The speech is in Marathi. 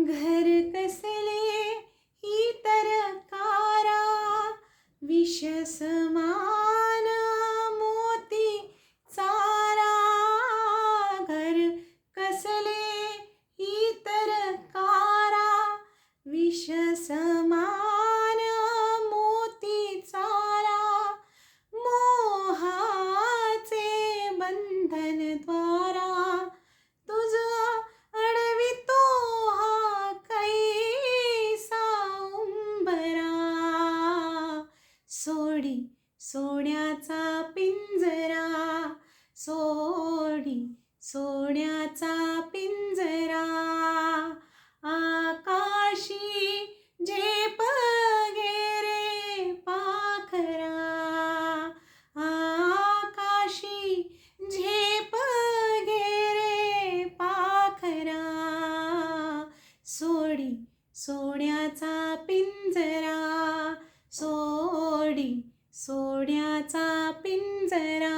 घर कसले ही तर कारा, विष समान मोती चारा. घर कसले ही तर कारा, विष समान मोती चारा. मोहाचे बंधन द्वारा, तुझा अडवितो हा कैसा उंबरा. सोडी सोन्याचा पिंजरा, सोडी सोन्याचा पिंजरा. आकाशी झेप गेरे पाखरा, आकाशी झेप गेरे पाखरा. सोडी सोन्याचा पिंजरा, सोडी सोन्याचा पिंजरा.